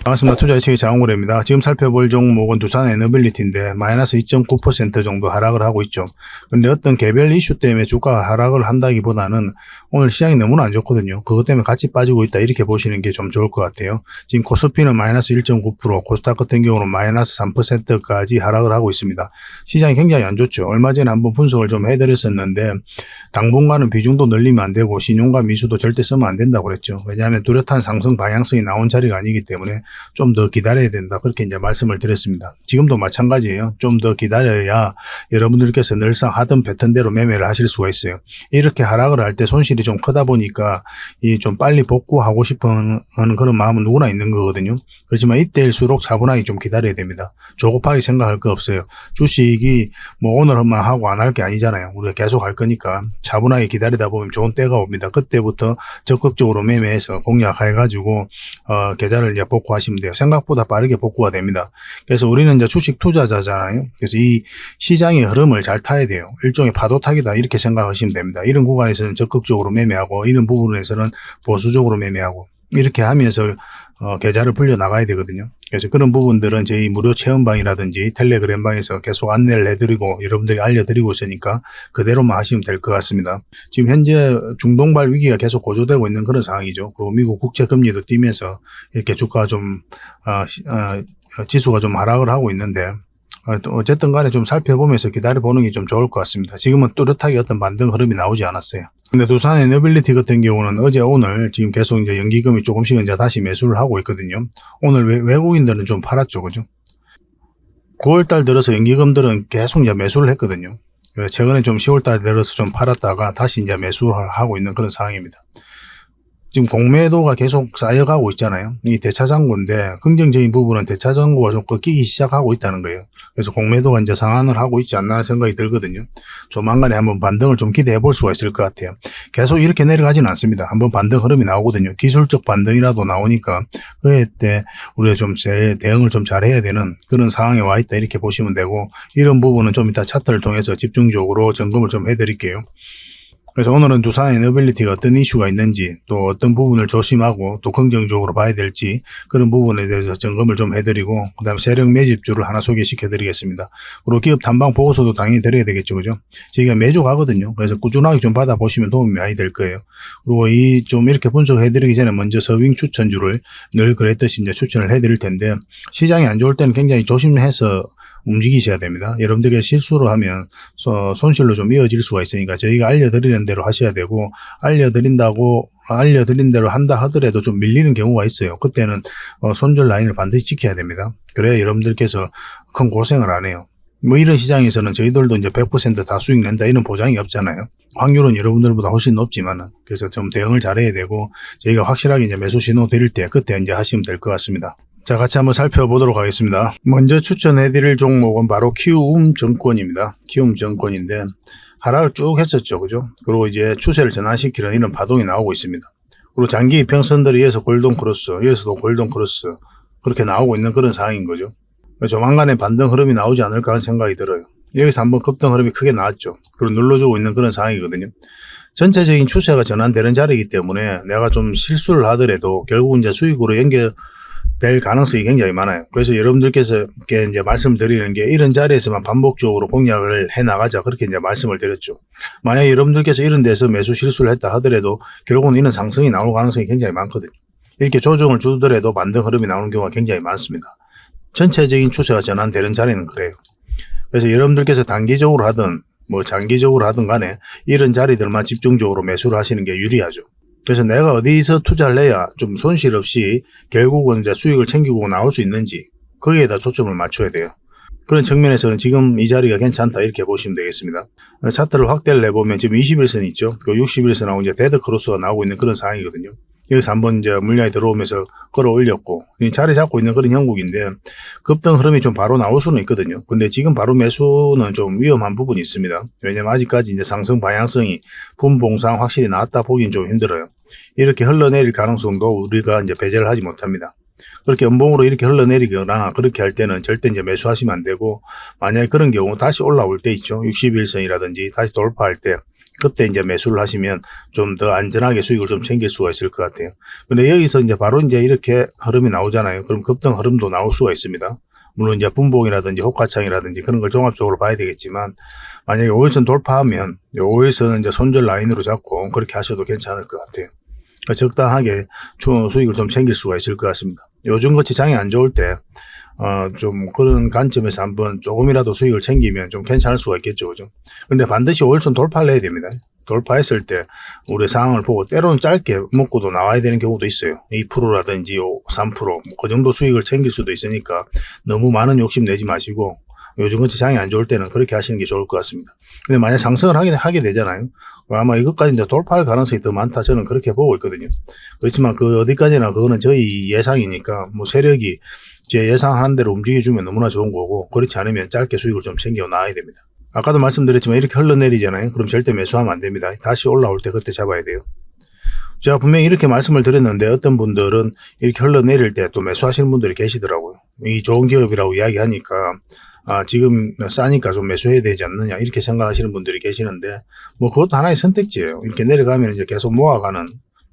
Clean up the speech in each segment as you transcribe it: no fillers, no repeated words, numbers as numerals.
반갑습니다. 투자예측의 장홍구래입니다. 지금 살펴볼 종목은 두산에너빌리티인데 마이너스 2.9% 정도 하락을 하고 있죠. 근데 어떤 개별 이슈 때문에 주가가 하락을 한다기보다는 오늘 시장이 너무나 안 좋거든요. 그것 때문에 같이 빠지고 있다 이렇게 보시는 게 좀 좋을 것 같아요. 지금 코스피는 마이너스 1.9%, 코스닥 같은 경우는 마이너스 3%까지 하락을 하고 있습니다. 시장이 굉장히 안 좋죠. 얼마 전에 한번 분석을 좀 해드렸었는데 당분간은 비중도 늘리면 안 되고 신용과 미수도 절대 쓰면 안 된다고 그랬죠. 왜냐하면 뚜렷한 상승 방향성이 나온 자리가 아니기 때문에 좀 더 기다려야 된다. 그렇게 이제 말씀을 드렸습니다. 지금도 마찬가지예요. 좀 더 기다려야 여러분들께서 늘상 하던 패턴대로 매매를 하실 수가 있어요. 이렇게 하락을 할 때 손실이 좀 크다 보니까 이 좀 빨리 복구하고 싶어 하는 그런 마음은 누구나 있는 거거든요. 그렇지만 이때일수록 차분하게 좀 기다려야 됩니다. 조급하게 생각할 거 없어요. 주식이 뭐 오늘만 하고 안 할 게 아니잖아요. 우리가 계속 할 거니까 차분하게 기다리다 보면 좋은 때가 옵니다. 그때부터 적극적으로 매매해서 공략해가지고 계좌를 이제 복구하시면 돼요. 생각보다 빠르게 복구가 됩니다. 그래서 우리는 이제 주식 투자자잖아요. 그래서 이 시장의 흐름을 잘 타야 돼요. 일종의 파도 타기다 이렇게 생각하시면 됩니다. 이런 구간에서는 적극적으로 매매하고 이런 부분에서는 보수적으로 매매하고 이렇게 하면서 계좌를 불려 나가야 되거든요. 그래서 그런 부분들은 저희 무료 체험방이라든지 텔레그램방에서 계속 안내를 해드리고 여러분들이 알려드리고 있으니까 그대로만 하시면 될 것 같습니다. 지금 현재 중동발 위기가 계속 고조되고 있는 그런 상황이죠. 그리고 미국 국채금리도 뛰면서 이렇게 주가가 좀 지수가 좀 하락을 하고 있는데 어쨌든 간에 좀 살펴보면서 기다려보는 게 좀 좋을 것 같습니다. 지금은 뚜렷하게 어떤 반등 흐름이 나오지 않았어요. 근데 두산에너빌리티 같은 경우는 어제 오늘 지금 계속 이제 연기금이 조금씩 이제 다시 매수를 하고 있거든요. 오늘 외국인들은 좀 팔았죠. 그죠? 9월달 들어서 연기금들은 계속 이제 매수를 했거든요. 최근에 좀 10월달 들어서 좀 팔았다가 다시 이제 매수를 하고 있는 그런 상황입니다. 지금 공매도가 계속 쌓여가고 있잖아요. 이 대차장고인데 긍정적인 부분은 대차장고가 좀 꺾이기 시작하고 있다는 거예요. 그래서 공매도가 이제 상한을 하고 있지 않나 생각이 들거든요. 조만간에 한번 반등을 좀 기대해 볼 수가 있을 것 같아요. 계속 이렇게 내려가지는 않습니다. 한번 반등 흐름이 나오거든요. 기술적 반등이라도 나오니까 그때 우리가 좀 대응을 좀 잘해야 되는 그런 상황에 와 있다 이렇게 보시면 되고 이런 부분은 좀 이따 차트를 통해서 집중적으로 점검을 좀 해드릴게요. 그래서 오늘은 두산에너빌리티가 어떤 이슈가 있는지 또 어떤 부분을 조심하고 또 긍정적으로 봐야 될지 그런 부분에 대해서 점검을 좀 해드리고 그 다음에 세력 매집주를 하나 소개시켜 드리겠습니다. 그리고 기업 탐방 보고서도 당연히 드려야 되겠죠. 그죠? 저희가 매주 가거든요. 그래서 꾸준하게 좀 받아보시면 도움이 많이 될 거예요. 그리고 이 좀 이렇게 분석해 드리기 전에 먼저 서윙 추천주를 늘 그랬듯이 이제 추천을 해 드릴 텐데 시장이 안 좋을 때는 굉장히 조심해서 움직이셔야 됩니다. 여러분들이 실수를 하면 손실로 좀 이어질 수가 있으니까 저희가 알려드리는 대로 하셔야 되고 알려드린 대로 한다 하더라도 좀 밀리는 경우가 있어요. 그때는 손절 라인을 반드시 지켜야 됩니다. 그래야 여러분들께서 큰 고생을 안 해요. 뭐 이런 시장에서는 저희들도 이제 100% 다 수익 낸다 이런 보장이 없잖아요. 확률은 여러분들보다 훨씬 높지만은 그래서 좀 대응을 잘해야 되고 저희가 확실하게 이제 매수 신호 드릴 때 그때 이제 하시면 될 것 같습니다. 자, 같이 한번 살펴보도록 하겠습니다. 먼저 추천해드릴 종목은 바로 키움증권입니다. 키움증권인데 하락을 쭉 했었죠. 그죠? 그리고 이제 추세를 전환시키는 이런 파동이 나오고 있습니다. 그리고 장기 이평선들이 이어서 골든 크로스, 이어서도 골든 크로스 그렇게 나오고 있는 그런 상황인 거죠. 조만간에 반등 흐름이 나오지 않을까 하는 생각이 들어요. 여기서 한번 급등 흐름이 크게 나왔죠. 그리고 눌러주고 있는 그런 상황이거든요. 전체적인 추세가 전환되는 자리이기 때문에 내가 좀 실수를 하더라도 결국은 이제 수익으로 될 가능성이 굉장히 많아요. 그래서 여러분들께서 이제 말씀드리는 게 이런 자리에서만 반복적으로 공략을 해 나가자 그렇게 이제 말씀을 드렸죠. 만약 여러분들께서 이런 데서 매수 실수를 했다 하더라도 결국은 이런 상승이 나올 가능성이 굉장히 많거든요. 이렇게 조정을 주더라도 반등 흐름이 나오는 경우가 굉장히 많습니다. 전체적인 추세가 전환되는 자리는 그래요. 그래서 여러분들께서 단기적으로 하든 뭐 장기적으로 하든 간에 이런 자리들만 집중적으로 매수를 하시는 게 유리하죠. 그래서 내가 어디서 투자를 해야 좀 손실 없이 결국은 이제 수익을 챙기고 나올 수 있는지 거기에다 초점을 맞춰야 돼요. 그런 측면에서는 지금 이 자리가 괜찮다 이렇게 보시면 되겠습니다. 차트를 확대를 해보면 지금 21선 있죠. 그 61선하고 이제 데드 크로스가 나오고 있는 그런 상황이거든요. 여기서 한번 이제 물량이 들어오면서 끌어올렸고 자리 잡고 있는 그런 형국인데 급등 흐름이 좀 바로 나올 수는 있거든요. 근데 지금 바로 매수는 좀 위험한 부분이 있습니다. 왜냐면 아직까지 이제 상승 방향성이 분봉상 확실히 나왔다 보기는 좀 힘들어요. 이렇게 흘러내릴 가능성도 우리가 이제 배제를 하지 못합니다. 그렇게 음봉으로 이렇게 흘러내리거나 그렇게 할 때는 절대 이제 매수하시면 안 되고 만약에 그런 경우 다시 올라올 때 있죠. 61선이라든지 다시 돌파할 때 그때 이제 매수를 하시면 좀 더 안전하게 수익을 좀 챙길 수가 있을 것 같아요. 근데 여기서 이제 바로 이제 이렇게 흐름이 나오잖아요. 그럼 급등 흐름도 나올 수가 있습니다. 물론 이제 분봉이라든지 호가창이라든지 그런 걸 종합적으로 봐야 되겠지만, 만약에 5일선 돌파하면 5일선은 이제 손절 라인으로 잡고 그렇게 하셔도 괜찮을 것 같아요. 그러니까 적당하게 수익을 좀 챙길 수가 있을 것 같습니다. 요즘같이 장이 안 좋을 때 좀 그런 관점에서 한번 조금이라도 수익을 챙기면 좀 괜찮을 수가 있겠죠. 그죠? 근데 반드시 5일선 돌파를 해야 됩니다. 돌파했을 때 우리 상황을 보고 때로는 짧게 먹고도 나와야 되는 경우도 있어요. 2%라든지 3%, 그 정도 수익을 챙길 수도 있으니까 너무 많은 욕심 내지 마시고, 요즘같이 장이 안 좋을 때는 그렇게 하시는 게 좋을 것 같습니다. 근데 만약 상승을 하게 되잖아요. 아마 이것까지 이제 돌파할 가능성이 더 많다, 저는 그렇게 보고 있거든요. 그렇지만 그 어디까지나 그거는 저희 예상이니까, 뭐 세력이 제 예상하는 대로 움직여주면 너무나 좋은 거고, 그렇지 않으면 짧게 수익을 좀 챙겨 나와야 됩니다. 아까도 말씀드렸지만 이렇게 흘러내리잖아요. 그럼 절대 매수하면 안 됩니다. 다시 올라올 때 그때 잡아야 돼요. 제가 분명히 이렇게 말씀을 드렸는데 어떤 분들은 이렇게 흘러내릴 때 또 매수하시는 분들이 계시더라고요. 이 좋은 기업이라고 이야기하니까 지금 싸니까 좀 매수해야 되지 않느냐 이렇게 생각하시는 분들이 계시는데, 뭐 그것도 하나의 선택지예요. 이렇게 내려가면 이제 계속 모아가는,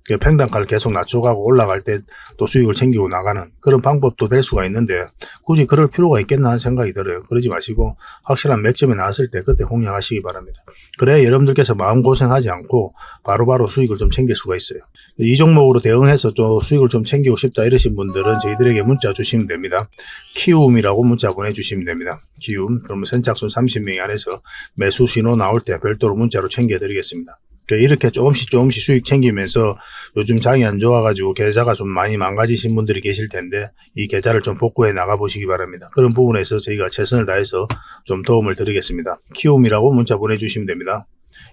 평단가를 계속 낮춰가고 올라갈 때 또 수익을 챙기고 나가는 그런 방법도 될 수가 있는데, 굳이 그럴 필요가 있겠나 하는 생각이 들어요. 그러지 마시고 확실한 맥점에 나왔을 때 그때 공략하시기 바랍니다. 그래야 여러분들께서 마음고생하지 않고 바로바로 수익을 좀 챙길 수가 있어요. 이 종목으로 대응해서 좀 수익을 좀 챙기고 싶다 이러신 분들은 저희들에게 문자 주시면 됩니다. 키움이라고 문자 보내주시면 됩니다. 키움. 그러면 선착순 30명 안에서 매수 신호 나올 때 별도로 문자로 챙겨드리겠습니다. 이렇게 조금씩 수익 챙기면서 요즘 장이 안 좋아가지고 계좌가 좀 많이 망가지신 분들이 계실 텐데, 이 계좌를 좀 복구해 나가 보시기 바랍니다. 그런 부분에서 저희가 최선을 다해서 좀 도움을 드리겠습니다. 키움이라고 문자 보내주시면 됩니다.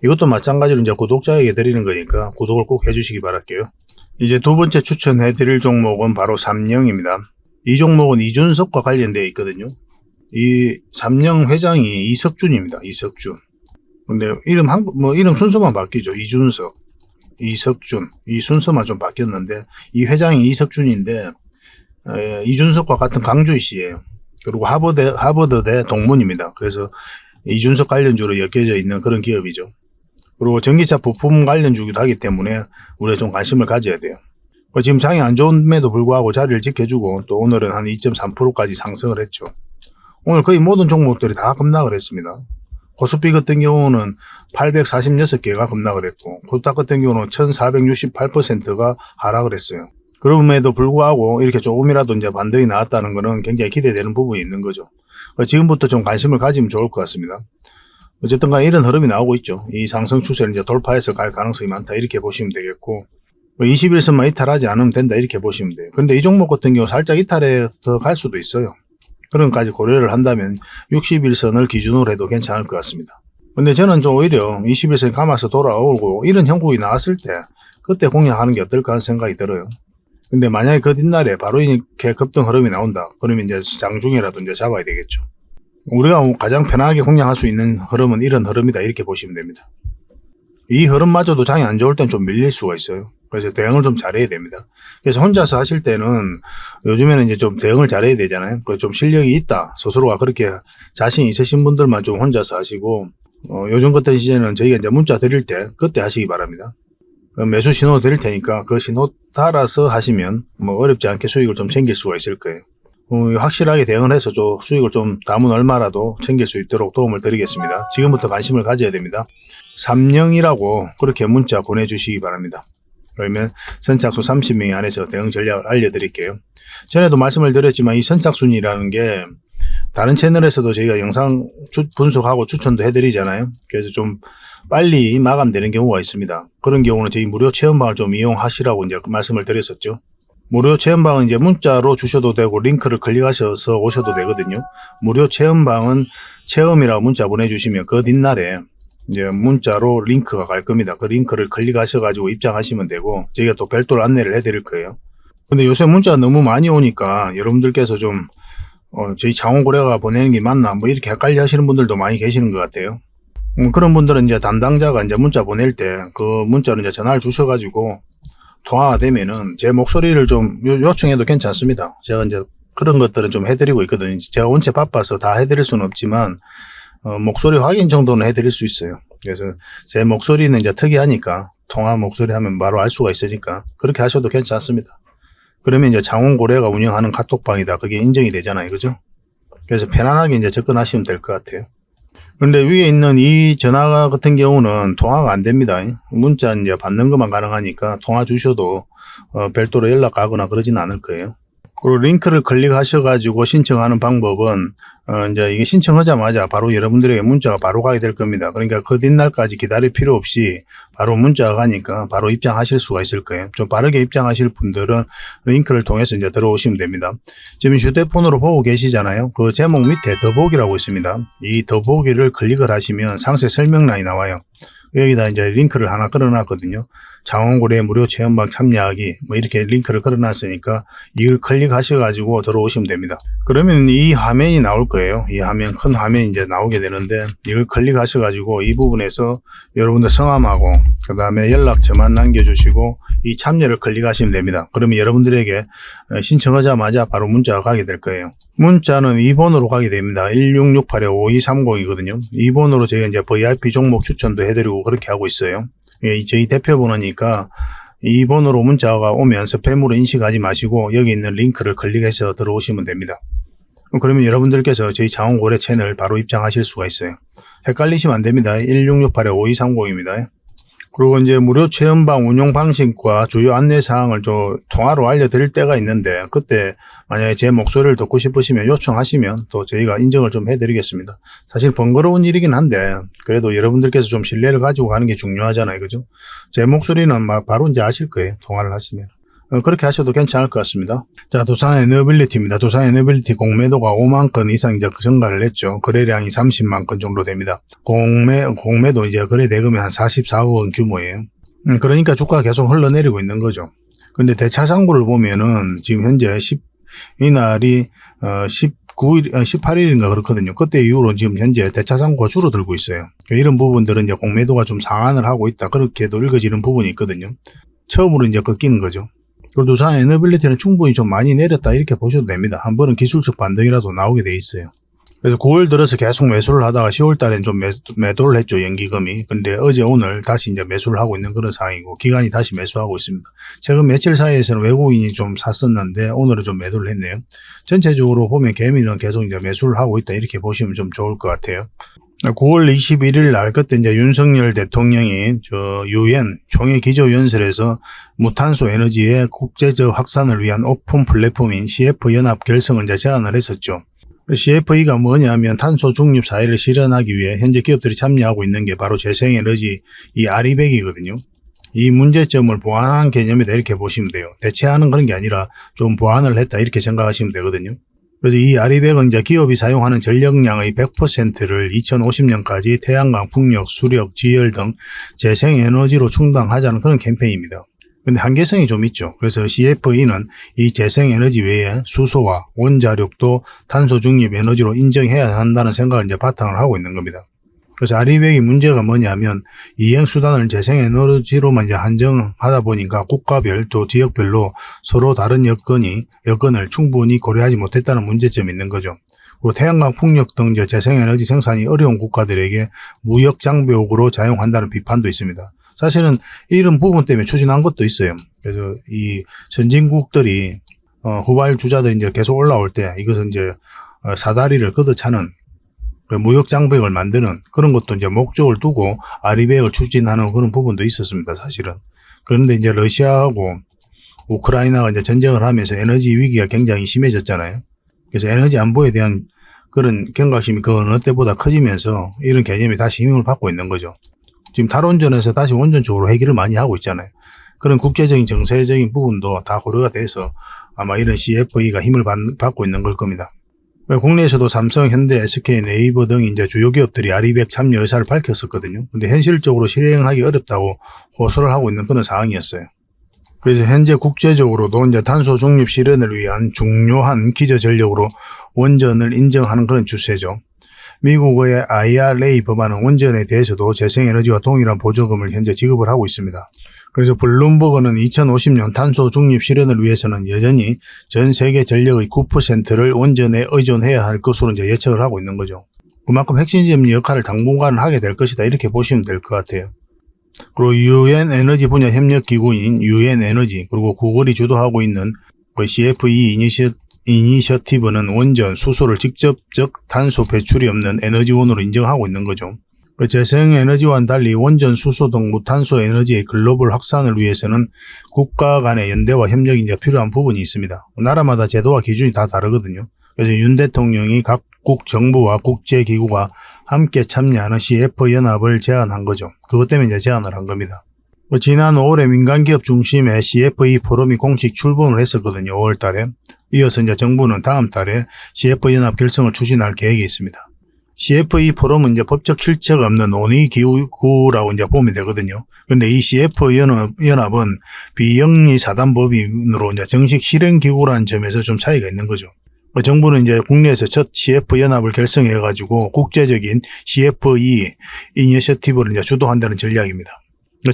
이것도 마찬가지로 이제 구독자에게 드리는 거니까 구독을 꼭 해주시기 바랄게요. 이제 두 번째 추천해 드릴 종목은 바로 삼영입니다. 이 종목은 이준석과 관련되어 있거든요. 이 삼영 회장이 이석준입니다. 이석준. 근데 이름 순서만 바뀌죠. 이준석, 이석준, 이 순서만 좀 바뀌었는데, 이 회장이 이석준인데, 이준석과 같은 강주시예요. 그리고 하버드대 동문입니다. 그래서 이준석 관련주로 엮여져 있는 그런 기업이죠. 그리고 전기차 부품 관련주기도 하기 때문에 우리가 좀 관심을 가져야 돼요. 지금 장이 안 좋음에도 불구하고 자리를 지켜주고, 또 오늘은 한 2.3%까지 상승을 했죠. 오늘 거의 모든 종목들이 다 급락을 했습니다. 코스피 같은 경우는 846개가 급락을 했고, 코스닥 같은 경우는 1468%가 하락을 했어요. 그럼에도 불구하고 이렇게 조금이라도 이제 반등이 나왔다는 것은 굉장히 기대되는 부분이 있는 거죠. 지금부터 좀 관심을 가지면 좋을 것 같습니다. 어쨌든 간에 이런 흐름이 나오고 있죠. 이 상승 추세를 이제 돌파해서 갈 가능성이 많다 이렇게 보시면 되겠고, 21선만 이탈하지 않으면 된다 이렇게 보시면 돼요. 근데 이 종목 같은 경우 살짝 이탈해서 갈 수도 있어요. 그런 것까지 고려를 한다면 61선을 기준으로 해도 괜찮을 것 같습니다. 근데 저는 좀 오히려 21선 감아서 돌아오고 이런 형국이 나왔을 때 그때 공략하는 게 어떨까 하는 생각이 들어요. 근데 만약에 그 뒷날에 바로 이렇게 급등 흐름이 나온다, 그러면 이제 장중에라도 이제 잡아야 되겠죠. 우리가 가장 편하게 공략할 수 있는 흐름은 이런 흐름이다 이렇게 보시면 됩니다. 이 흐름마저도 장이 안 좋을 땐 좀 밀릴 수가 있어요. 그래서 대응을 좀 잘해야 됩니다. 그래서 혼자서 하실 때는 요즘에는 이제 좀 대응을 잘해야 되잖아요. 좀 실력이 있다, 스스로가 그렇게 자신 있으신 분들만 좀 혼자서 하시고, 요즘 같은 시즌에는 저희가 이제 문자 드릴 때 그때 하시기 바랍니다. 매수 신호 드릴 테니까 그 신호 따라서 하시면 뭐 어렵지 않게 수익을 좀 챙길 수가 있을 거예요. 확실하게 대응을 해서 좀 수익을 좀 남은 얼마라도 챙길 수 있도록 도움을 드리겠습니다. 지금부터 관심을 가져야 됩니다. 삼영이라고 그렇게 문자 보내주시기 바랍니다. 그러면 선착순 30명 안에서 대응 전략을 알려드릴게요. 전에도 말씀을 드렸지만 이 선착순이라는 게 다른 채널에서도 저희가 영상 분석하고 추천도 해드리잖아요. 그래서 좀 빨리 마감되는 경우가 있습니다. 그런 경우는 저희 무료 체험방을 좀 이용하시라고 이제 말씀을 드렸었죠. 무료 체험방은 이제 문자로 주셔도 되고 링크를 클릭하셔서 오셔도 되거든요. 무료 체험방은 체험이라고 문자 보내주시면 그 뒷날에 이제 문자로 링크가 갈 겁니다. 그 링크를 클릭하셔가지고 입장하시면 되고, 저희가 또 별도로 안내를 해드릴 거예요. 근데 요새 문자가 너무 많이 오니까 여러분들께서 좀 저희 창원고래가 보내는 게 맞나 뭐 이렇게 헷갈려 하시는 분들도 많이 계시는 것 같아요. 그런 분들은 이제 담당자가 이제 문자 보낼 때 그 문자로 이제 전화를 주셔가지고 통화가 되면은 제 목소리를 좀 요청해도 괜찮습니다. 제가 이제 그런 것들은 좀 해드리고 있거든요. 제가 원체 바빠서 다 해드릴 수는 없지만 목소리 확인 정도는 해드릴 수 있어요. 그래서 제 목소리는 이제 특이하니까 통화 목소리 하면 바로 알 수가 있으니까 그렇게 하셔도 괜찮습니다. 그러면 이제 창원고래가 운영하는 카톡방이다. 그게 인정이 되잖아요. 그죠? 그래서 편안하게 이제 접근하시면 될 것 같아요. 그런데 위에 있는 이 전화 같은 경우는 통화가 안 됩니다. 문자 이제 받는 것만 가능하니까 통화 주셔도 별도로 연락 가거나 그러진 않을 거예요. 그리고 링크를 클릭하셔가지고 신청하는 방법은 이제 이게 신청하자마자 바로 여러분들에게 문자가 바로 가게 될 겁니다. 그러니까 그 뒷날까지 기다릴 필요 없이 바로 문자가 가니까 바로 입장하실 수가 있을 거예요. 좀 빠르게 입장하실 분들은 링크를 통해서 이제 들어오시면 됩니다. 지금 휴대폰으로 보고 계시잖아요. 그 제목 밑에 더보기라고 있습니다. 이 더보기를 클릭을 하시면 상세 설명란이 나와요. 여기다 이제 링크를 하나 걸어놨거든요. 창원고래 무료 체험방 참여하기 뭐 이렇게 링크를 걸어놨으니까 이걸 클릭하셔가지고 들어오시면 됩니다. 그러면 이 화면이 나올 거예요. 이 화면, 큰 화면이 이제 나오게 되는데 이걸 클릭하셔가지고 이 부분에서 여러분들 성함하고 그 다음에 연락처만 남겨주시고 이 참여를 클릭하시면 됩니다. 그러면 여러분들에게 신청하자마자 바로 문자가 가게 될 거예요. 문자는 2번으로 가게 됩니다. 1668-5230이거든요. 2번으로 저희가 이제 VIP 종목 추천도 해드리고 그렇게 하고 있어요. 저희 대표번호니까 2번으로 문자가 오면 스팸으로 인식하지 마시고 여기 있는 링크를 클릭해서 들어오시면 됩니다. 그러면 여러분들께서 저희 창원고래 채널 바로 입장하실 수가 있어요. 헷갈리시면 안 됩니다. 1668-5230입니다. 그리고 이제 무료 체험방 운영 방식과 주요 안내 사항을 통화로 알려드릴 때가 있는데 그때 만약에 제 목소리를 듣고 싶으시면 요청하시면 또 저희가 인정을 좀 해드리겠습니다. 사실 번거로운 일이긴 한데 그래도 여러분들께서 좀 신뢰를 가지고 가는 게 중요하잖아요. 그죠? 제 목소리는 바로 이제 아실 거예요. 통화를 하시면. 그렇게 하셔도 괜찮을 것 같습니다. 자, 두산 에너빌리티입니다. 두산 에너빌리티 공매도가 5만 건 이상 이제 증가를 했죠. 거래량이 30만 건 정도 됩니다. 공매도 이제 거래 대금이 한 44억 원 규모예요. 그러니까 주가가 계속 흘러내리고 있는 거죠. 근데 대차장부를 보면은 지금 현재 이날이 18일인가 그렇거든요. 그때 이후로 지금 현재 대차장부가 줄어들고 있어요. 이런 부분들은 이제 공매도가 좀 상한을 하고 있다. 그렇게도 읽어지는 부분이 있거든요. 처음으로 이제 꺾이는 거죠. 그리고 두산 에너빌리티는 충분히 좀 많이 내렸다 이렇게 보셔도 됩니다. 한 번은 기술적 반등이라도 나오게 돼 있어요. 그래서 9월 들어서 계속 매수를 하다가 10월 달엔 좀 매도를 했죠. 연기금이. 근데 어제 오늘 다시 이제 매수를 하고 있는 그런 상황이고 기관이 다시 매수하고 있습니다. 최근 며칠 사이에서는 외국인이 좀 샀었는데 오늘은 좀 매도를 했네요. 전체적으로 보면 개미는 계속 이제 매수를 하고 있다 이렇게 보시면 좀 좋을 것 같아요. 9월 21일 날 그때 이제 윤석열 대통령이 UN 총회 기조연설에서 무탄소 에너지의 국제적 확산을 위한 오픈 플랫폼인 CF 연합 결성을 이제 제안을 했었죠. CFE가 뭐냐면 탄소 중립 사회를 실현하기 위해 현재 기업들이 참여하고 있는 게 바로 재생에너지 이 아리백이거든요. 이 문제점을 보완한 개념이다 이렇게 보시면 돼요. 대체하는 그런 게 아니라 좀 보완을 했다 이렇게 생각하시면 되거든요. 그래서 이 아리백은 이제 기업이 사용하는 전력량의 100%를 2050년까지 태양광, 풍력, 수력, 지열 등 재생에너지로 충당하자는 그런 캠페인입니다. 근데 한계성이 좀 있죠. 그래서 CFE는 이 재생에너지 외에 수소와 원자력도 탄소 중립 에너지로 인정해야 한다는 생각을 이제 바탕을 하고 있는 겁니다. 그래서 아리백의 문제가 뭐냐면 이행수단을 재생에너지로만 이제 한정하다 보니까 국가별 또 지역별로 서로 다른 여건을 충분히 고려하지 못했다는 문제점이 있는 거죠. 그리고 태양광, 풍력 등 재생에너지 생산이 어려운 국가들에게 무역 장벽으로 작용한다는 비판도 있습니다. 사실은 이런 부분 때문에 추진한 것도 있어요. 그래서 이 선진국들이 후발주자들이 이제 계속 올라올 때 이것은 이제 사다리를 걷어차는 무역 장벽을 만드는 그런 것도 이제 목적을 두고 아리백을 추진하는 그런 부분도 있었습니다. 사실은. 그런데 이제 러시아하고 우크라이나가 이제 전쟁을 하면서 에너지 위기가 굉장히 심해졌잖아요. 그래서 에너지 안보에 대한 그런 경각심이 그 어느 때보다 커지면서 이런 개념이 다시 힘을 받고 있는 거죠. 지금 탈원전에서 다시 원전적으로 해결을 많이 하고 있잖아요. 그런 국제적인 정세적인 부분도 다 고려가 돼서 아마 이런 CFE가 힘을 받고 있는 걸 겁니다. 국내에서도 삼성, 현대, SK, 네이버 등 이제 주요 기업들이 아리백 참여 의사를 밝혔었거든요. 근데 현실적으로 실행하기 어렵다고 호소를 하고 있는 그런 상황이었어요. 그래서 현재 국제적으로도 이제 탄소 중립 실현을 위한 중요한 기저 전력으로 원전을 인정하는 그런 추세죠. 미국의 IRA 법안은 원전에 대해서도 재생에너지와 동일한 보조금을 현재 지급을 하고 있습니다. 그래서 블룸버그는 2050년 탄소 중립 실현을 위해서는 여전히 전 세계 전력의 9%를 원전에 의존해야 할 것으로 이제 예측을 하고 있는 거죠. 그만큼 핵심 역할을 당분간은 하게 될 것이다. 이렇게 보시면 될 것 같아요. 그리고 유엔 에너지 분야 협력 기구인 유엔 에너지 그리고 구글이 주도하고 있는 그 CFE 이니셔티브는 원전, 수소를 직접적 탄소 배출이 없는 에너지원으로 인정하고 있는 거죠. 그 재생에너지와는 달리 원전, 수소 등 무탄소 에너지의 글로벌 확산을 위해서는 국가 간의 연대와 협력이 이제 필요한 부분이 있습니다. 나라마다 제도와 기준이 다 다르거든요. 그래서 윤 대통령이 각국 정부와 국제기구가 함께 참여하는 CF연합을 제안한 거죠. 그것 때문에 이제 제안을 한 겁니다. 지난 5월에 민간기업 중심의 CFE 포럼이 공식 출범을 했었거든요. 5월 달에. 이어서 이제 정부는 다음 달에 CF연합 결성을 추진할 계획이 있습니다. CFE 포럼은 이제 법적 실체가 없는 논의기구라고 이제 보면 되거든요. 그런데 이 CF연합은 비영리 사단법인으로 이제 정식 실행기구라는 점에서 좀 차이가 있는 거죠. 정부는 이제 국내에서 첫 CF연합을 결성해가지고 국제적인 CFE 이니셔티브를 이제 주도한다는 전략입니다.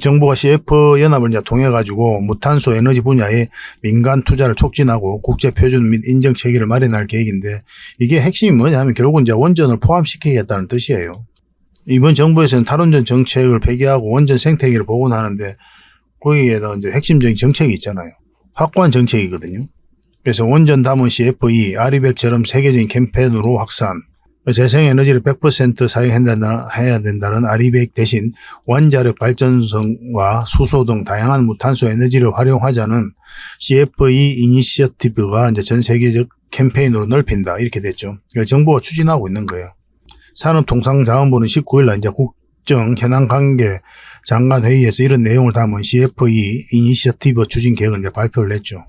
정부가 CF연합을 이제 통해가지고 무탄소 에너지 분야의 민간 투자를 촉진하고 국제 표준 및 인정 체계를 마련할 계획인데 이게 핵심이 뭐냐 하면 결국은 이제 원전을 포함시키겠다는 뜻이에요. 이번 정부에서는 탈원전 정책을 폐기하고 원전 생태계를 복원하는데 거기에다 이제 핵심적인 정책이 있잖아요. 확고한 정책이거든요. 그래서 원전 담은 CFE, 아리백처럼 세계적인 캠페인으로 확산, 재생에너지를 100% 사용해야 된다는 아리백 대신 원자력 발전소와 수소 등 다양한 무탄소 에너지를 활용하자는 CFE 이니셔티브가 이제 전 세계적 캠페인으로 넓힌다. 이렇게 됐죠. 정부가 추진하고 있는 거예요. 산업통상자원부는 19일 날 이제 국정 현안 관계 장관 회의에서 이런 내용을 담은 CFE 이니셔티브 추진 계획을 이제 발표를 했죠.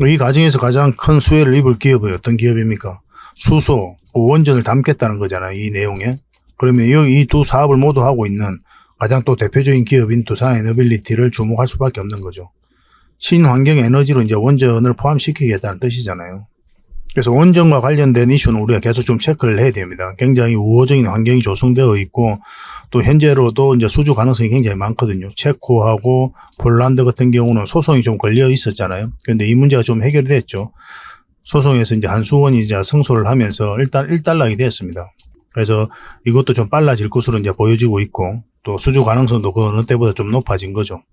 이 과정에서 가장 큰 수혜를 입을 기업은 어떤 기업입니까? 수소, 원전을 담겠다는 거잖아요. 이 내용에. 그러면 이 두 사업을 모두 하고 있는 가장 또 대표적인 기업인 두산에너빌리티를 주목할 수밖에 없는 거죠. 친환경 에너지로 이제 원전을 포함시키겠다는 뜻이잖아요. 그래서 원전과 관련된 이슈는 우리가 계속 좀 체크를 해야 됩니다. 굉장히 우호적인 환경이 조성되어 있고 또 현재로도 이제 수주 가능성이 굉장히 많거든요. 체코하고 폴란드 같은 경우는 소송이 좀 걸려 있었잖아요. 그런데 이 문제가 좀 해결이 됐죠. 소송에서 이제 한수원이 이제 승소를 하면서 일단 일단락이 되었습니다. 그래서 이것도 좀 빨라질 것으로 이제 보여지고 있고 또 수주 가능성도 그 어느 때보다 좀 높아진 거죠.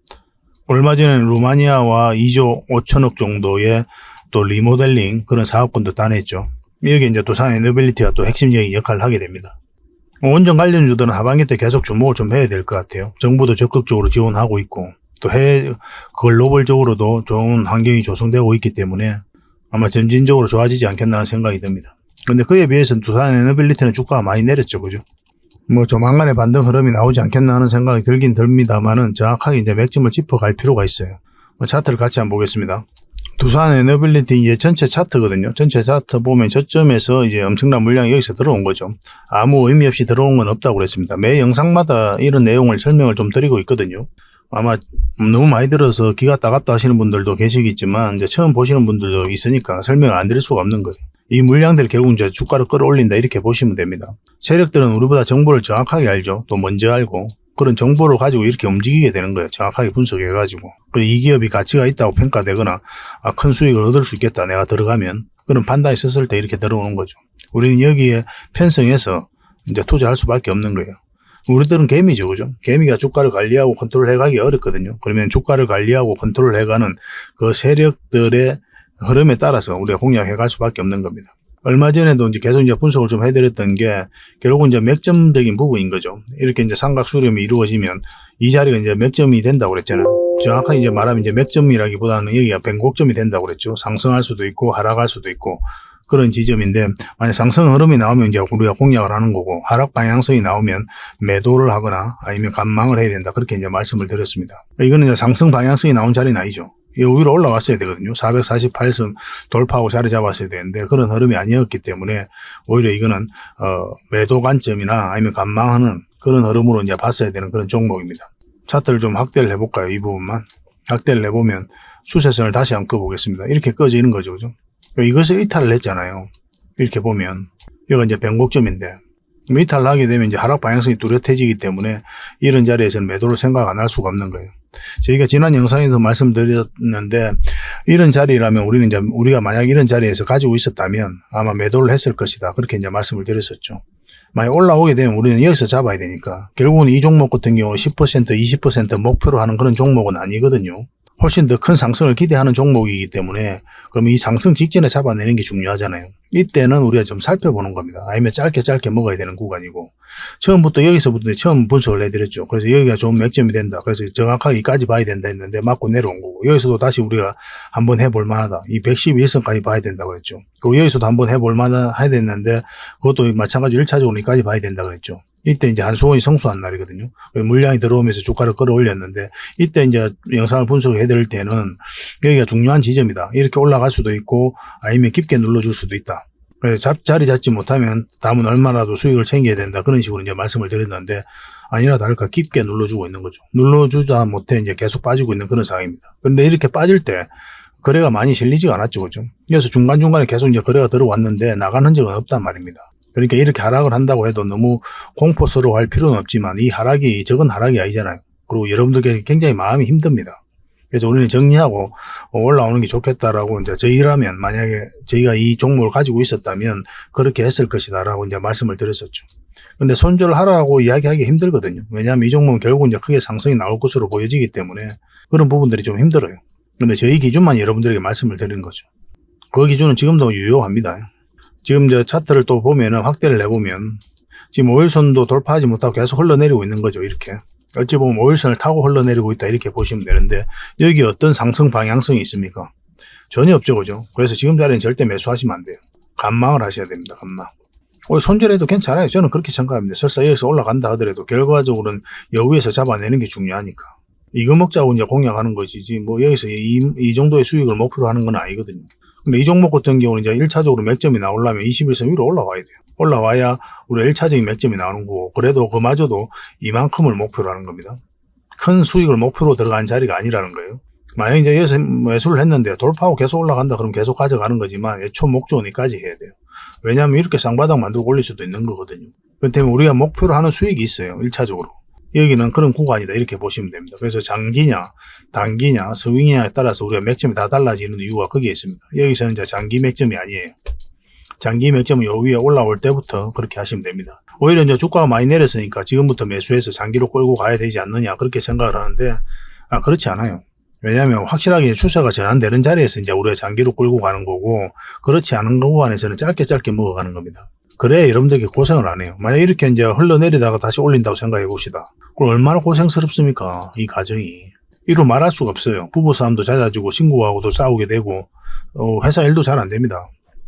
얼마 전에는 루마니아와 2조 5천억 정도의 또 리모델링 그런 사업권도 따냈죠. 여기 이제 두산에너빌리티가 또 핵심적인 역할을 하게 됩니다. 원전 관련주들은 하반기 때 계속 주목을 좀 해야 될 것 같아요. 정부도 적극적으로 지원하고 있고 또 해외 글로벌적으로도 좋은 환경이 조성되고 있기 때문에 아마 점진적으로 좋아지지 않겠나 하는 생각이 듭니다. 근데 그에 비해서는 두산에너빌리티는 주가가 많이 내렸죠. 그죠? 뭐 조만간에 반등 흐름이 나오지 않겠나 하는 생각이 들긴 듭니다만은 정확하게 이제 맥점을 짚어갈 필요가 있어요. 차트를 같이 한번 보겠습니다. 두산에너빌리티 이제 전체 차트거든요. 전체 차트 보면 저점에서 이제 엄청난 물량이 여기서 들어온 거죠. 아무 의미 없이 들어온 건 없다고 그랬습니다. 매 영상마다 이런 내용을 설명을 좀 드리고 있거든요. 아마 너무 많이 들어서 기가 따갑다 하시는 분들도 계시겠지만 이제 처음 보시는 분들도 있으니까 설명을 안 드릴 수가 없는 거예요. 이 물량들이 결국 이제 주가를 끌어올린다 이렇게 보시면 됩니다. 세력들은 우리보다 정보를 정확하게 알죠. 또 먼저 알고 그런 정보를 가지고 이렇게 움직이게 되는 거예요. 정확하게 분석해가지고. 그리고 이 기업이 가치가 있다고 평가되거나 큰 수익을 얻을 수 있겠다 내가 들어가면 그런 판단이 섰을 때 이렇게 들어오는 거죠. 우리는 여기에 편성해서 이제 투자할 수밖에 없는 거예요. 우리들은 개미죠. 그죠? 개미가 주가를 관리하고 컨트롤 해가기 어렵거든요. 그러면 주가를 관리하고 컨트롤 해가는 그 세력들의 흐름에 따라서 우리가 공략해갈 수밖에 없는 겁니다. 얼마 전에도 이제 계속 이제 분석을 좀 해드렸던 게 결국은 이제 맥점적인 부분인 거죠. 이렇게 이제 삼각 수렴이 이루어지면 이 자리가 이제 맥점이 된다고 그랬잖아요. 정확하게 이제 말하면 이제 맥점이라기보다는 여기가 변곡점이 된다고 그랬죠. 상승할 수도 있고 하락할 수도 있고 그런 지점인데 만약 상승 흐름이 나오면 이제 우리가 공략을 하는 거고 하락 방향성이 나오면 매도를 하거나 아니면 관망을 해야 된다. 그렇게 이제 말씀을 드렸습니다. 이거는 이제 상승 방향성이 나온 자리는 아니죠. 위로 올라왔어야 되거든요. 448선 돌파하고 자리 잡았어야 되는데 그런 흐름이 아니었기 때문에 오히려 이거는 매도 관점이나 아니면 관망하는 그런 흐름으로 이제 봤어야 되는 그런 종목입니다. 차트를 좀 확대를 해볼까요? 이 부분만 확대를 해보면 추세선을 다시 한번 꺼보겠습니다. 이렇게 꺼지는 거죠. 그죠? 이것을 이탈을 했잖아요. 이렇게 보면 여기가 이제 변곡점인데 이탈을 하게 되면 이제 하락 방향성이 뚜렷해지기 때문에 이런 자리에서는 매도를 생각 안 할 수가 없는 거예요. 저희가 지난 영상에서 말씀드렸는데 이런 자리라면 우리는 이제 우리가 만약 이런 자리에서 가지고 있었다면 아마 매도를 했을 것이다. 그렇게 이제 말씀을 드렸었죠. 만약 올라오게 되면 우리는 여기서 잡아야 되니까 결국은 이 종목 같은 경우는 10% 20% 목표로 하는 그런 종목은 아니거든요. 훨씬 더 큰 상승을 기대하는 종목이기 때문에 그러면 이 상승 직전에 잡아내는 게 중요하잖아요. 이때는 우리가 좀 살펴보는 겁니다. 아니면 짧게 먹어야 되는 구간이고 처음부터 여기서부터 처음 분석을 해드렸죠. 그래서 여기가 좋은 맥점이 된다. 그래서 정확하게 여기까지 봐야 된다 했는데 맞고 내려온 거고 여기서도 다시 우리가 한번 해볼 만하다. 이 111선까지 봐야 된다 그랬죠. 그리고 여기서도 한번 해볼 만하다 해야 됐는데 그것도 마찬가지로 1차적으로 여기까지 봐야 된다 그랬죠. 이때 이제 한수원이 성수한 날이거든요. 물량이 들어오면서 주가를 끌어올렸는데 이때 이제 영상을 분석해 드릴 때는 여기가 중요한 지점이다. 이렇게 올라갈 수도 있고 아니면 깊게 눌러줄 수도 있다. 그래서 자리 잡지 못하면 다음은 얼마라도 수익을 챙겨야 된다. 그런 식으로 이제 말씀을 드렸는데 아니라 다를까 깊게 눌러주고 있는 거죠. 눌러주다 못해 이제 계속 빠지고 있는 그런 상황입니다. 근데 이렇게 빠질 때 거래가 많이 실리지가 않았죠. 그죠? 그래서 중간중간에 계속 이제 거래가 들어왔는데 나간 흔적은 없단 말입니다. 그러니까 이렇게 하락을 한다고 해도 너무 공포스러워할 필요는 없지만 이 하락이 적은 하락이 아니잖아요. 그리고 여러분들께 굉장히 마음이 힘듭니다. 그래서 우리는 정리하고 올라오는 게 좋겠다라고 이제 저희라면 만약에 저희가 이 종목을 가지고 있었다면 그렇게 했을 것이다라고 이제 말씀을 드렸었죠. 근데 손절하라고 이야기하기 힘들거든요. 왜냐하면 이 종목은 결국 이제 크게 상승이 나올 것으로 보여지기 때문에 그런 부분들이 좀 힘들어요. 근데 저희 기준만 여러분들에게 말씀을 드리는 거죠. 그 기준은 지금도 유효합니다. 지금 저 차트를 또 보면은 확대를 해보면 지금 5일선도 돌파하지 못하고 계속 흘러내리고 있는 거죠. 이렇게. 어찌 보면 5일선을 타고 흘러내리고 있다 이렇게 보시면 되는데 여기 어떤 상승 방향성이 있습니까? 전혀 없죠. 그죠? 그래서 지금 자리는 절대 매수하시면 안 돼요. 간망을 하셔야 됩니다. 간망. 손절해도 괜찮아요. 저는 그렇게 생각합니다. 설사 여기서 올라간다 하더라도 결과적으로는 여기에서 잡아내는 게 중요하니까. 이거 먹자고 이제 공략하는 것이지 뭐 여기서 이 정도의 수익을 목표로 하는 건 아니거든요. 근데 이 종목 같은 경우는 이제 1차적으로 맥점이 나오려면 21선 위로 올라와야 돼요. 올라와야 우리가 1차적인 맥점이 나오는 거고 그래도 그마저도 이만큼을 목표로 하는 겁니다. 큰 수익을 목표로 들어간 자리가 아니라는 거예요. 만약 이제 여기서 매수를 했는데 돌파하고 계속 올라간다 그러면 계속 가져가는 거지만 애초 목조 어디까지 해야 돼요. 왜냐하면 이렇게 쌍바닥 만들고 올릴 수도 있는 거거든요. 그렇기 때문에 우리가 목표로 하는 수익이 있어요. 1차적으로. 여기는 그런 구간이다 이렇게 보시면 됩니다. 그래서 장기냐 단기냐 스윙이냐에 따라서 우리가 맥점이 다 달라지는 이유가 거기에 있습니다. 여기서는 이제 장기 맥점이 아니에요. 장기 맥점은 요 위에 올라올 때부터 그렇게 하시면 됩니다. 오히려 이제 주가가 많이 내렸으니까 지금부터 매수해서 장기로 끌고 가야 되지 않느냐 그렇게 생각을 하는데 그렇지 않아요. 왜냐하면 확실하게 추세가 전환되는 자리에서 이제 우리가 장기로 끌고 가는 거고 그렇지 않은 구간에서는 짧게 먹어가는 겁니다. 그래야 여러분들에게 고생을 안 해요. 만약 이렇게 이제 흘러내리다가 다시 올린다고 생각해 봅시다. 그럼 얼마나 고생스럽습니까? 이 과정이. 이루 말할 수가 없어요. 부부싸움도 잦아지고 친구하고도 싸우게 되고 회사 일도 잘 안 됩니다.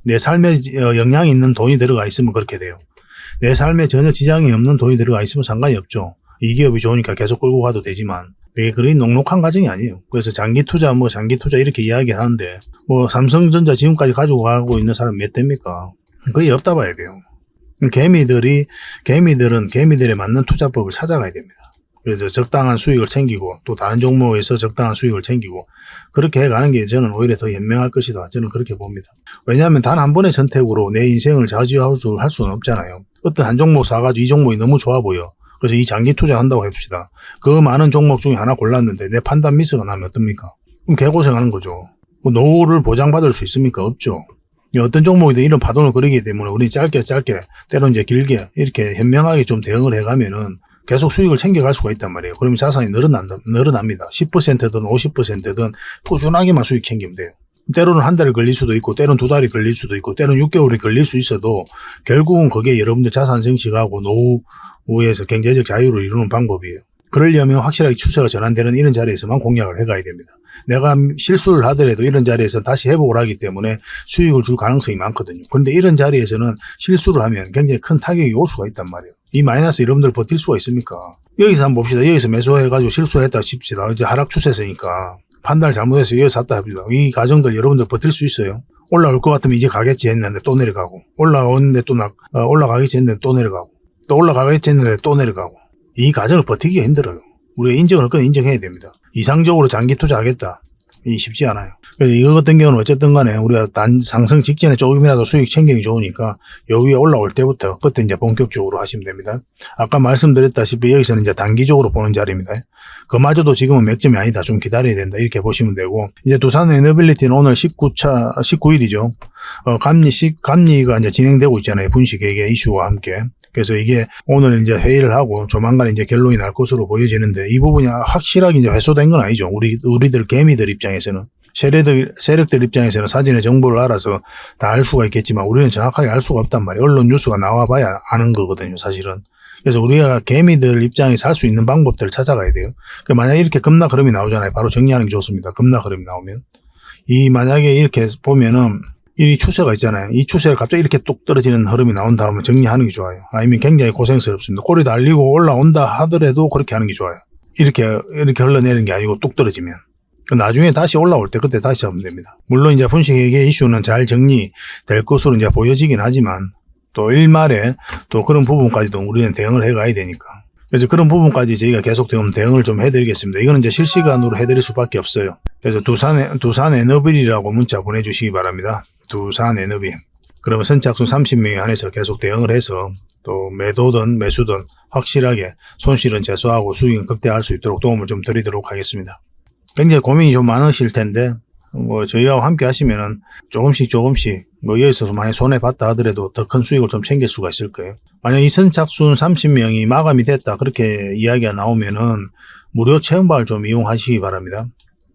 내 삶에 영향이 있는 돈이 들어가 있으면 그렇게 돼요. 내 삶에 전혀 지장이 없는 돈이 들어가 있으면 상관이 없죠. 이 기업이 좋으니까 계속 끌고 가도 되지만 그게 그리 녹록한 과정이 아니에요. 그래서 장기 투자 이렇게 이야기를 하는데 삼성전자 지금까지 가지고 가고 있는 사람 몇 대입니까? 거의 없다 봐야 돼요. 개미들은 개미들에 맞는 투자법을 찾아가야 됩니다. 그래서 적당한 수익을 챙기고 또 다른 종목에서 적당한 수익을 챙기고 그렇게 해가는 게 저는 오히려 더 현명할 것이다. 저는 그렇게 봅니다. 왜냐하면 단 한 번의 선택으로 내 인생을 좌지우지할 수는 없잖아요. 어떤 한 종목 사가지고 이 종목이 너무 좋아 보여. 그래서 이 장기 투자한다고 해봅시다. 그 많은 종목 중에 하나 골랐는데 내 판단 미스가 나면 어떻습니까? 그럼 개고생하는 거죠. 노후를 보장받을 수 있습니까? 없죠. 어떤 종목이든 이런 파동을 그리기 때문에 우리 짧게 때로는 이제 길게 이렇게 현명하게 좀 대응을 해가면은 계속 수익을 챙겨갈 수가 있단 말이에요. 그러면 자산이 늘어납니다. 10%든 50%든 꾸준하게만 수익 챙기면 돼요. 때로는 한 달이 걸릴 수도 있고 때로는 두 달이 걸릴 수도 있고 때로는 6개월이 걸릴 수 있어도 결국은 그게 여러분들 자산 증식하고 노후에서 경제적 자유를 이루는 방법이에요. 그러려면 확실하게 추세가 전환되는 이런 자리에서만 공략을 해가야 됩니다. 내가 실수를 하더라도 이런 자리에서 다시 회복을 하기 때문에 수익을 줄 가능성이 많거든요. 근데 이런 자리에서는 실수를 하면 굉장히 큰 타격이 올 수가 있단 말이에요. 이 마이너스 여러분들 버틸 수가 있습니까? 여기서 한번 봅시다. 여기서 매수해가지고 실수했다 칩시다. 이제 하락 추세세니까 판단을 잘못해서 여기서 샀다 합니다. 이 과정들 여러분들 버틸 수 있어요? 올라올 것 같으면 이제 가겠지 했는데 또 내려가고 올라오는데 또 올라가겠지 했는데 또 내려가고 또 올라가겠지 했는데 또 내려가고 이 과정을 버티기가 힘들어요. 우리가 인정할 건 인정해야 됩니다. 이상적으로 장기 투자하겠다. 이 쉽지 않아요. 그래서 이거 같은 경우는 어쨌든 간에 우리가 상승 직전에 조금이라도 수익 챙기기 좋으니까 여기에 올라올 때부터 그때 이제 본격적으로 하시면 됩니다. 아까 말씀드렸다시피 여기서는 이제 단기적으로 보는 자리입니다. 그마저도 지금은 맥점이 아니다. 좀 기다려야 된다. 이렇게 보시면 되고 이제 두산 에너빌리티는 오늘 19일이죠. 감리가 이제 진행되고 있잖아요. 분식회계 이슈와 함께. 그래서 이게 오늘 이제 회의를 하고 조만간 이제 결론이 날 것으로 보여지는데 이 부분이 확실하게 이제 회수된 건 아니죠. 우리들 개미들 입장에서는. 세력들 입장에서는 사전에 정보를 알아서 다 알 수가 있겠지만 우리는 정확하게 알 수가 없단 말이에요. 언론 뉴스가 나와봐야 아는 거거든요, 사실은. 그래서 우리가 개미들 입장에서 할 수 있는 방법들을 찾아가야 돼요. 만약에 이렇게 급락 흐름이 나오잖아요. 바로 정리하는 게 좋습니다. 급락 흐름이 나오면. 만약에 이렇게 보면은 이 추세가 있잖아요. 이 추세를 갑자기 이렇게 뚝 떨어지는 흐름이 나온 다음에 정리하는 게 좋아요. 아니면 굉장히 고생스럽습니다. 꼬리 달리고 올라온다 하더라도 그렇게 하는 게 좋아요. 이렇게 흘러내리는 게 아니고 뚝 떨어지면. 나중에 다시 올라올 때 그때 다시 하면 됩니다. 물론 이제 분식회계 이슈는 잘 정리될 것으로 이제 보여지긴 하지만 또 일말에 또 그런 부분까지도 우리는 대응을 해가야 되니까. 그래서 그런 부분까지 저희가 계속 대응을 좀 해드리겠습니다. 이거는 이제 실시간으로 해드릴 수밖에 없어요. 그래서 두산 에너빌이라고 문자 보내주시기 바랍니다. 두산 에너빌. 그러면 선착순 30명에 한해서 계속 대응을 해서 또 매도든 매수든 확실하게 손실은 최소화하고 수익은 극대화할 수 있도록 도움을 좀 드리도록 하겠습니다. 굉장히 고민이 좀 많으실 텐데 저희와 함께 하시면은 조금씩 여기서 만약 손해봤다 하더라도 더 큰 수익을 좀 챙길 수가 있을 거예요. 만약 이 선착순 30명이 마감이 됐다 그렇게 이야기가 나오면은 무료 체험방을 좀 이용하시기 바랍니다.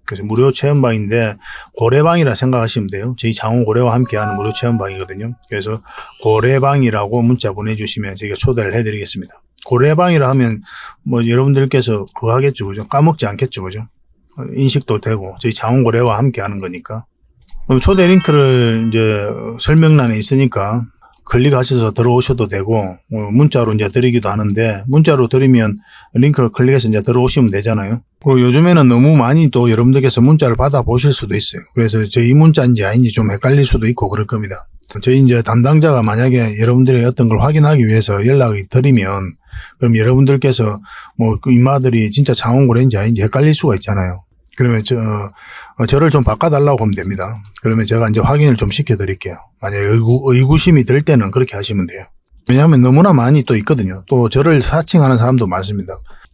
그래서 무료 체험방인데 고래방이라 생각하시면 돼요. 저희 장원고래와 함께하는 무료 체험방이거든요. 그래서 고래방이라고 문자 보내주시면 저희가 초대를 해드리겠습니다. 고래방이라 하면 여러분들께서 그거 하겠죠, 그죠? 까먹지 않겠죠, 그죠? 인식도 되고 저희 장원고래와 함께 하는 거니까. 초대 링크를 이제 설명란에 있으니까 클릭하셔서 들어오셔도 되고 문자로 이제 드리기도 하는데 문자로 드리면 링크를 클릭해서 이제 들어오시면 되잖아요. 그리고 요즘에는 너무 많이 또 여러분들께서 문자를 받아 보실 수도 있어요. 그래서 저희 문자인지 아닌지 좀 헷갈릴 수도 있고 그럴 겁니다. 저희 이제 담당자가 만약에 여러분들의 어떤 걸 확인하기 위해서 연락을 드리면 그럼 여러분들께서 이마들이 진짜 장원고래인지 아닌지 헷갈릴 수가 있잖아요. 그러면 저를 좀 바꿔달라고 하면 됩니다. 그러면 제가 이제 확인을 좀 시켜드릴게요. 만약에 의구심이 들 때는 그렇게 하시면 돼요. 왜냐하면 너무나 많이 또 있거든요. 또 저를 사칭하는 사람도 많습니다.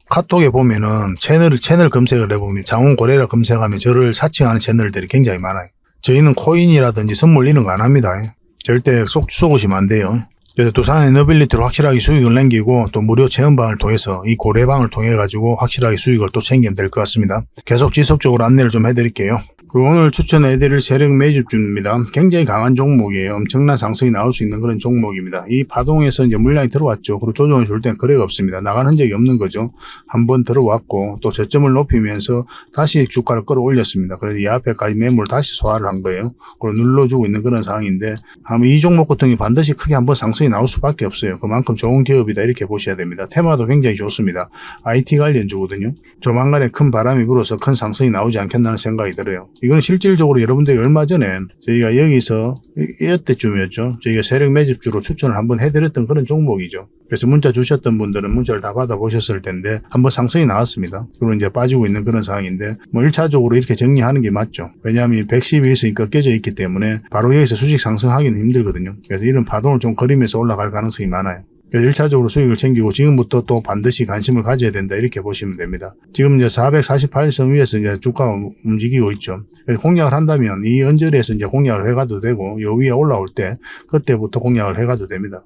카톡에 보면은 채널 검색을 해보면 장원고래라 검색하면 저를 사칭하는 채널들이 굉장히 많아요. 저희는 코인이라든지 선물 이런 거 안 합니다. 절대 속으시면 안 돼요. 그래서 두산 에너빌리티로 확실하게 수익을 남기고 또 무료 체험방을 통해서 이 고래방을 통해 가지고 확실하게 수익을 또 챙기면 될 것 같습니다. 계속 지속적으로 안내를 좀 해드릴게요. 그리고 오늘 추천해드릴 세력 매집주입니다. 굉장히 강한 종목이에요. 엄청난 상승이 나올 수 있는 그런 종목입니다. 이 파동에서 이제 물량이 들어왔죠. 그리고 조정을 줄 땐 거래가 없습니다. 나간 흔적이 없는 거죠. 한번 들어왔고 또 저점을 높이면서 다시 주가를 끌어올렸습니다. 그래서 이 앞에까지 매물 다시 소화를 한 거예요. 그리고 눌러주고 있는 그런 상황인데 아마 이 종목 같은 경우 반드시 크게 한번 상승이 나올 수밖에 없어요. 그만큼 좋은 기업이다 이렇게 보셔야 됩니다. 테마도 굉장히 좋습니다. IT 관련주거든요. 조만간에 큰 바람이 불어서 큰 상승이 나오지 않겠나는 생각이 들어요. 이건 실질적으로 여러분들이 얼마 전에 저희가 여기서 이때쯤이었죠. 저희가 세력 매집주로 추천을 한번 해드렸던 그런 종목이죠. 그래서 문자 주셨던 분들은 문자를 다 받아보셨을 텐데 한번 상승이 나왔습니다. 그리고 이제 빠지고 있는 그런 상황인데 1차적으로 이렇게 정리하는 게 맞죠. 왜냐하면 112에서 꺾여져 있기 때문에 바로 여기서 수직 상승하기는 힘들거든요. 그래서 이런 파동을 좀 거리면서 올라갈 가능성이 많아요. 1차적으로 수익을 챙기고 지금부터 또 반드시 관심을 가져야 된다 이렇게 보시면 됩니다. 지금 이제 448선 위에서 이제 주가가 움직이고 있죠. 그래서 공략을 한다면 이 언저리에서 이제 공략을 해가도 되고 요 위에 올라올 때 그때부터 공략을 해가도 됩니다.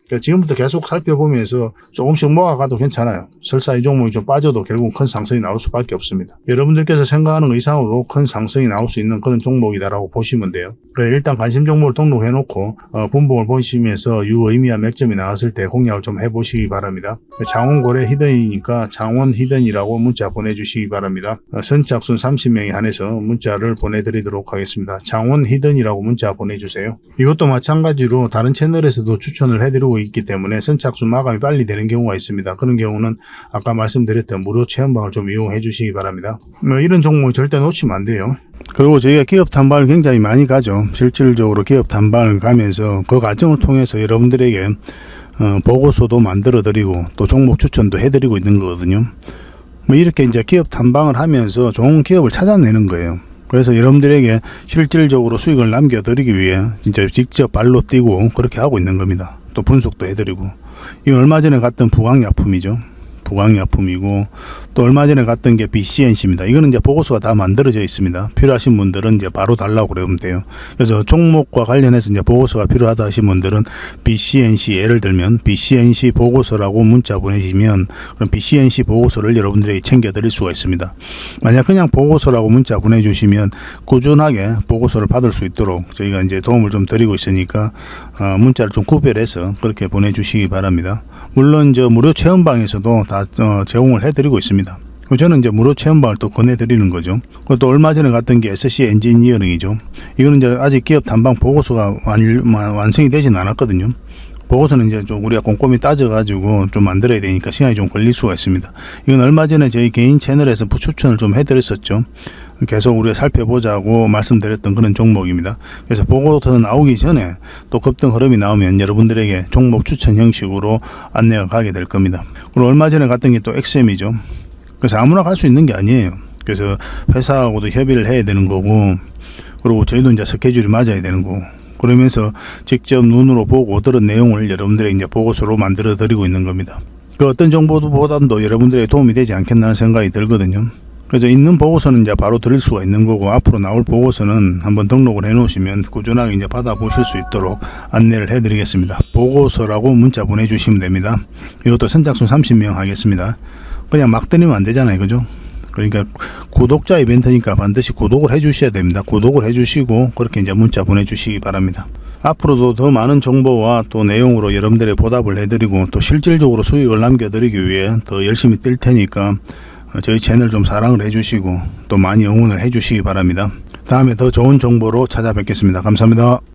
그러니까 지금부터 계속 살펴보면서 조금씩 모아가도 괜찮아요. 설사 이 종목이 좀 빠져도 결국 큰 상승이 나올 수밖에 없습니다. 여러분들께서 생각하는 것 이상으로 큰 상승이 나올 수 있는 그런 종목이다라고 보시면 돼요. 그래서 일단 관심 종목을 등록해놓고 분봉을 보시면서 유의미한 맥점이 나왔을 때 공략을 좀 해보시기 바랍니다. 장원고래 히든이니까 장원 히든이라고 문자 보내주시기 바랍니다. 선착순 30명에 한해서 문자를 보내드리도록 하겠습니다. 장원 히든이라고 문자 보내주세요. 이것도 마찬가지로 다른 채널에서도 추천을 해드리고 있기 때문에 선착순 마감이 빨리 되는 경우가 있습니다. 그런 경우는 아까 말씀드렸던 무료 체험방을 좀 이용해 주시기 바랍니다. 이런 종목 절대 놓치면 안 돼요. 그리고 저희가 기업 탐방을 굉장히 많이 가죠. 실질적으로 기업 탐방을 가면서 그 과정을 통해서 여러분들에게 보고서도 만들어 드리고 또 종목 추천도 해드리고 있는 거거든요. 이렇게 이제 기업 탐방을 하면서 좋은 기업을 찾아내는 거예요. 그래서 여러분들에게 실질적으로 수익을 남겨드리기 위해 진짜 직접 발로 뛰고 그렇게 하고 있는 겁니다. 또 분석도 해드리고. 이 얼마 전에 갔던 부강약품이죠. 부강약품이고 또 얼마 전에 갔던 게 BCNC입니다. 이거는 이제 보고서가 다 만들어져 있습니다. 필요하신 분들은 이제 바로 달라고 그러면 돼요. 그래서 종목과 관련해서 이제 보고서가 필요하다 하신 분들은 BCNC, 예를 들면 BCNC 보고서라고 문자 보내시면 그럼 BCNC 보고서를 여러분들에게 챙겨드릴 수가 있습니다. 만약 그냥 보고서라고 문자 보내주시면 꾸준하게 보고서를 받을 수 있도록 저희가 이제 도움을 좀 드리고 있으니까 문자를 좀 구별해서 그렇게 보내주시기 바랍니다. 물론 저 무료 체험방에서도 다 제공을 해드리고 있습니다. 저는 이제 무료 체험방을 또 권해드리는 거죠. 또 얼마 전에 갔던 게 SC 엔지니어링이죠. 이거는 이제 아직 기업 탐방 보고서가 완성이 되진 않았거든요. 보고서는 이제 좀 우리가 꼼꼼히 따져가지고 좀 만들어야 되니까 시간이 좀 걸릴 수가 있습니다. 이건 얼마 전에 저희 개인 채널에서 추천을 좀 해드렸었죠. 계속 우리가 살펴보자고 말씀드렸던 그런 종목입니다. 그래서 보고서 나오기 전에 또 급등 흐름이 나오면 여러분들에게 종목 추천 형식으로 안내가 가게 될 겁니다. 그리고 얼마 전에 갔던 게 또 XM이죠. 그래서 아무나 갈 수 있는 게 아니에요. 그래서 회사하고도 협의를 해야 되는 거고, 그리고 저희도 이제 스케줄이 맞아야 되는 거고, 그러면서 직접 눈으로 보고 들은 내용을 여러분들에게 이제 보고서로 만들어 드리고 있는 겁니다. 그 어떤 정보보다도 여러분들에게 도움이 되지 않겠나 하는 생각이 들거든요. 그래서 있는 보고서는 이제 바로 드릴 수가 있는 거고, 앞으로 나올 보고서는 한번 등록을 해 놓으시면 꾸준하게 이제 받아보실 수 있도록 안내를 해 드리겠습니다. 보고서라고 문자 보내주시면 됩니다. 이것도 선착순 30명 하겠습니다. 그냥 막 드리면 안 되잖아요. 그죠? 그러니까 구독자 이벤트니까 반드시 구독을 해 주셔야 됩니다. 구독을 해 주시고 그렇게 이제 문자 보내주시기 바랍니다. 앞으로도 더 많은 정보와 또 내용으로 여러분들의 보답을 해드리고 또 실질적으로 수익을 남겨드리기 위해 더 열심히 뛸 테니까 저희 채널 좀 사랑을 해주시고 또 많이 응원을 해주시기 바랍니다. 다음에 더 좋은 정보로 찾아뵙겠습니다. 감사합니다.